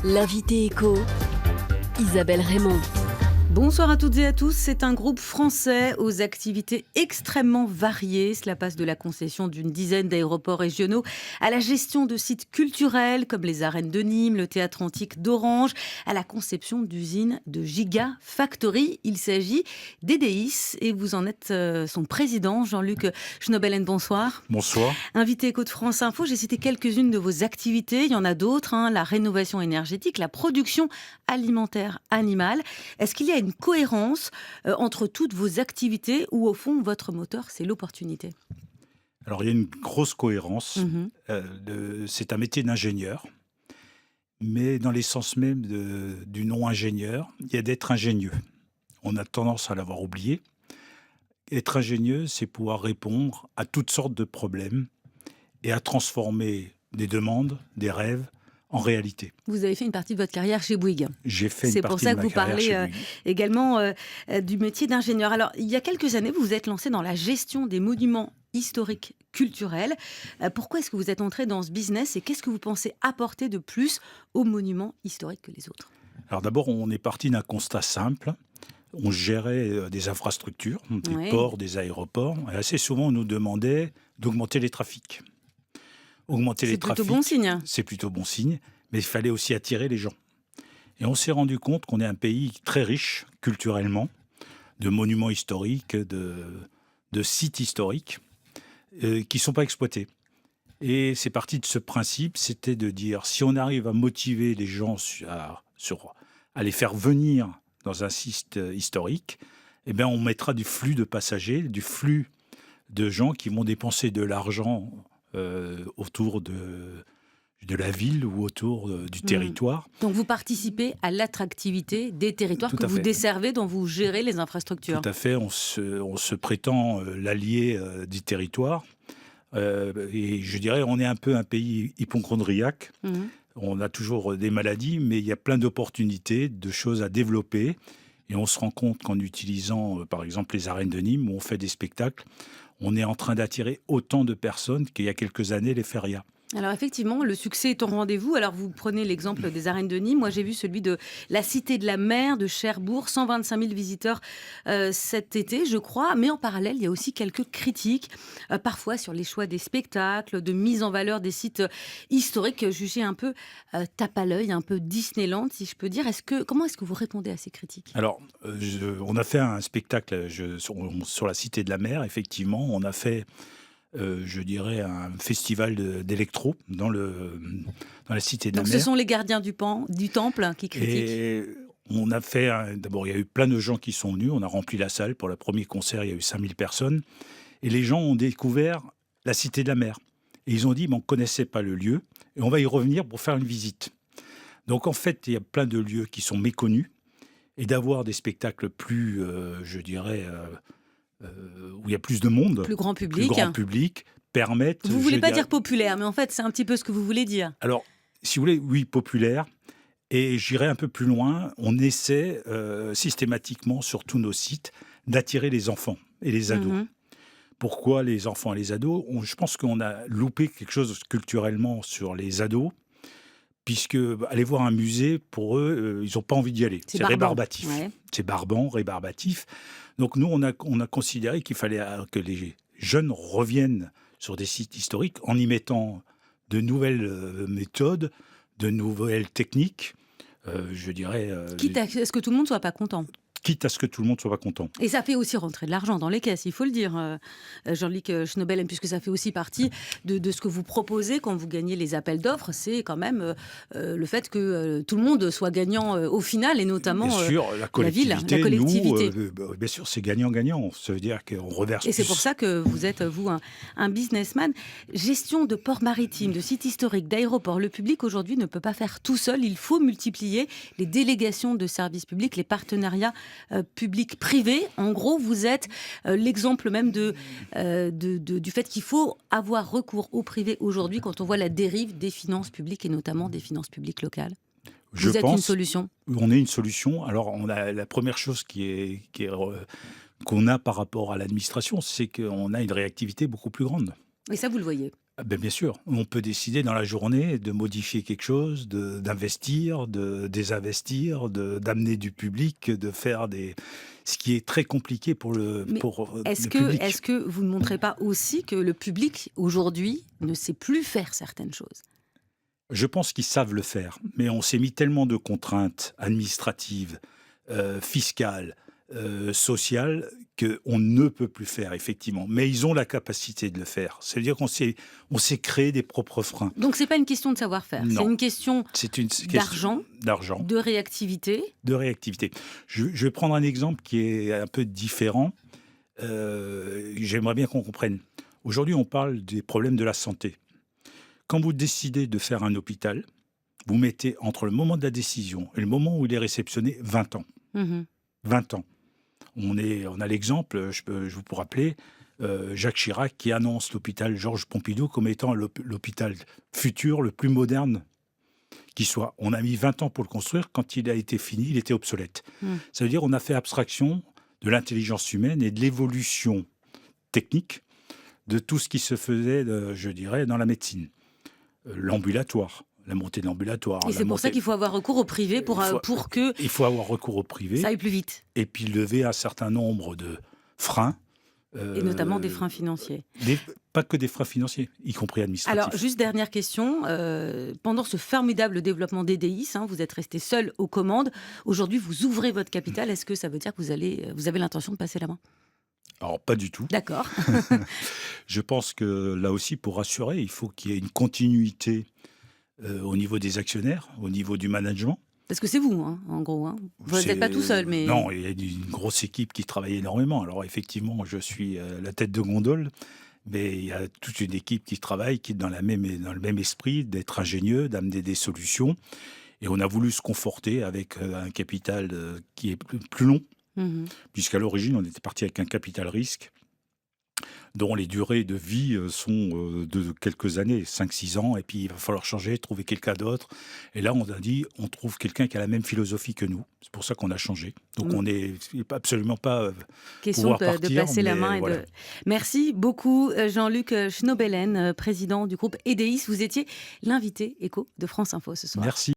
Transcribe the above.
L'invité écho, Isabelle Raymond. Bonsoir à toutes et à tous, c'est un groupe français aux activités extrêmement variées. Cela passe de la concession d'une dizaine d'aéroports régionaux à la gestion de sites culturels comme les arènes de Nîmes, le théâtre antique d'Orange, à la conception d'usines de Gigafactory. Il s'agit d'EDIS et vous en êtes son président, Jean-Luc Schnobelen. Bonsoir. Bonsoir. Invité écho de France Info, j'ai cité quelques-unes de vos activités. Il y en a d'autres, la rénovation énergétique, la production alimentaire animale. Est-ce qu'il y a une cohérence entre toutes vos activités ou au fond votre moteur c'est l'opportunité? Alors il y a une grosse cohérence. C'est un métier d'ingénieur, mais dans l'essence même du non-ingénieur, il y a d'être ingénieux. On a tendance à l'avoir oublié. Être ingénieux, c'est pouvoir répondre à toutes sortes de problèmes et à transformer des demandes, des rêves, en réalité. Vous avez fait une partie de votre carrière chez Bouygues. J'ai fait une partie de ma carrière chez Bouygues. C'est pour ça que vous parlez également du métier d'ingénieur. Alors, il y a quelques années, vous vous êtes lancé dans la gestion des monuments historiques culturels. Pourquoi est-ce que vous êtes entré dans ce business et qu'est-ce que vous pensez apporter de plus aux monuments historiques que les autres? Alors d'abord, on est parti d'un constat simple. On gérait des infrastructures, des ports, des aéroports. Et assez souvent, on nous demandait d'augmenter les trafics. C'est plutôt bon signe. C'est plutôt bon signe, mais il fallait aussi attirer les gens. Et on s'est rendu compte qu'on est un pays très riche culturellement, de monuments historiques, de sites historiques, qui ne sont pas exploités. Et c'est parti de ce principe, c'était de dire, si on arrive à motiver les gens à les faire venir dans un site historique, eh bien on mettra du flux de passagers, du flux de gens qui vont dépenser de l'argent autour de la ville ou autour du territoire. Donc vous participez à l'attractivité des territoires que vous desservez, dont vous gérez les infrastructures. Tout à fait, on se prétend l'allié du territoire. Et je dirais, on est un peu un pays hypocondriaque. On a toujours des maladies, mais il y a plein d'opportunités, de choses à développer. Et on se rend compte qu'en utilisant, par exemple, les arènes de Nîmes, où on fait des spectacles, on est en train d'attirer autant de personnes qu'il y a quelques années les férias. Alors effectivement, le succès est au rendez-vous. Alors vous prenez l'exemple des arènes de Nîmes. Moi j'ai vu celui de la Cité de la Mer de Cherbourg, 125 000 visiteurs cet été, je crois. Mais en parallèle, il y a aussi quelques critiques, parfois sur les choix des spectacles, de mise en valeur des sites historiques, jugés un peu tape à l'œil, un peu Disneyland, si je peux dire. Comment est-ce que vous répondez à ces critiques? Alors, on a fait un spectacle sur la Cité de la Mer. Effectivement, on a fait je dirais, un festival d'électro dans la Cité de la Mer. Donc ce sont les gardiens du temple qui critiquent. Et on a fait, d'abord il y a eu plein de gens qui sont venus, on a rempli la salle, pour le premier concert il y a eu 5000 personnes, et les gens ont découvert la Cité de la Mer. Et ils ont dit, mais on ne connaissait pas le lieu, et on va y revenir pour faire une visite. Donc en fait, il y a plein de lieux qui sont méconnus, et d'avoir des spectacles plus, je dirais... où il y a plus de monde, plus grand public, permettent... Vous ne voulez pas dire populaire, mais en fait, c'est un petit peu ce que vous voulez dire. Alors, si vous voulez, oui, populaire. Et j'irai un peu plus loin. On essaie systématiquement, sur tous nos sites, d'attirer les enfants et les ados. Pourquoi les enfants et les ados? Je pense qu'on a loupé quelque chose culturellement sur les ados, puisque aller voir un musée, pour eux, ils n'ont pas envie d'y aller. C'est rébarbatif. Ouais. C'est barbant, rébarbatif. Donc nous, on a considéré qu'il fallait que les jeunes reviennent sur des sites historiques en y mettant de nouvelles méthodes, de nouvelles techniques, je dirais... Quitte à ce que tout le monde ne soit pas content. Quitte à ce que tout le monde soit pas content. Et ça fait aussi rentrer de l'argent dans les caisses, il faut le dire, Jean-Luc Schnobelen, puisque ça fait aussi partie de ce que vous proposez quand vous gagnez les appels d'offres, c'est quand même le fait que tout le monde soit gagnant au final, et notamment bien sûr, la ville, la collectivité. Nous, bien sûr, c'est gagnant-gagnant, ça veut dire qu'on reverse. Et c'est pour ça que vous êtes, vous, un businessman. Gestion de ports maritimes, de sites historiques, d'aéroports, le public aujourd'hui ne peut pas faire tout seul, il faut multiplier les délégations de services publics, les partenariats public-privé. En gros, vous êtes l'exemple même du fait qu'il faut avoir recours au privé aujourd'hui quand on voit la dérive des finances publiques et notamment des finances publiques locales. Vous êtes une solution. On est une solution. Alors, on a la première chose qu'on a par rapport à l'administration, c'est qu'on a une réactivité beaucoup plus grande. Et ça, vous le voyez? Ah ben, bien sûr, on peut décider dans la journée de modifier quelque chose, d'investir, de désinvestir, d'amener du public, de faire des ce qui est très compliqué Mais pour, est-ce le que, public. vous ne montrez pas aussi que le public, aujourd'hui, ne sait plus faire certaines choses? Je pense qu'ils savent le faire, mais on s'est mis tellement de contraintes administratives, fiscales, sociales, qu'on ne peut plus faire effectivement. Mais ils ont la capacité de le faire. C'est-à-dire on s'est créé des propres freins. Donc c'est pas une question de savoir-faire, c'est Non, une question c'est une question d'argent, d'argent, de réactivité. de réactivité. Je vais prendre un exemple qui est un peu différent. J'aimerais bien qu'on comprenne. Aujourd'hui, on parle des problèmes de la santé. Quand vous décidez de faire un hôpital, vous mettez entre le moment de la décision et le moment où il est réceptionné 20 ans. Mhm. 20 ans. On a l'exemple, je vous pour rappeler, Jacques Chirac qui annonce l'hôpital Georges Pompidou comme étant l'hôpital futur le plus moderne qui soit. On a mis 20 ans pour le construire. Quand il a été fini, il était obsolète. Mm. Ça veut dire qu'on a fait abstraction de l'intelligence humaine et de l'évolution technique de tout ce qui se faisait, je dirais, dans la médecine. L'ambulatoire, la montée de l'ambulatoire. Et c'est pour ça qu'il faut avoir recours au privé pour que Il faut avoir recours au privé ça aille plus vite. et puis lever un certain nombre de freins. Et notamment des freins financiers. Pas que des freins financiers, y compris administratifs. Alors, juste dernière question. Pendant ce formidable développement d'EDIS, vous êtes resté seul aux commandes. Aujourd'hui, vous ouvrez votre capital. Est-ce que ça veut dire que vous avez l'intention de passer la main? Alors, pas du tout. D'accord. Je pense que là aussi, pour rassurer, il faut qu'il y ait une continuité au niveau des actionnaires, au niveau du management. Parce que c'est vous, en gros. Vous n'êtes pas tout seul, mais... Non, il y a une grosse équipe qui travaille énormément. Alors effectivement, je suis la tête de gondole, mais il y a toute une équipe qui travaille, qui est dans le même esprit, d'être ingénieux, d'amener des solutions. Et on a voulu se conforter avec un capital qui est plus long, Mhm. puisqu'à l'origine, on était parti avec un capital risque dont les durées de vie sont de quelques années, 5-6 ans, et puis il va falloir changer, trouver quelqu'un d'autre. Et là, on a dit, on trouve quelqu'un qui a la même philosophie que nous. C'est pour ça qu'on a changé. Donc on n'est absolument pas Question pouvoir de partir, passer la mais main. voilà. Merci beaucoup, Jean-Luc Schnobelen, président du groupe EDIS. Vous étiez l'invité écho de France Info ce soir. Merci.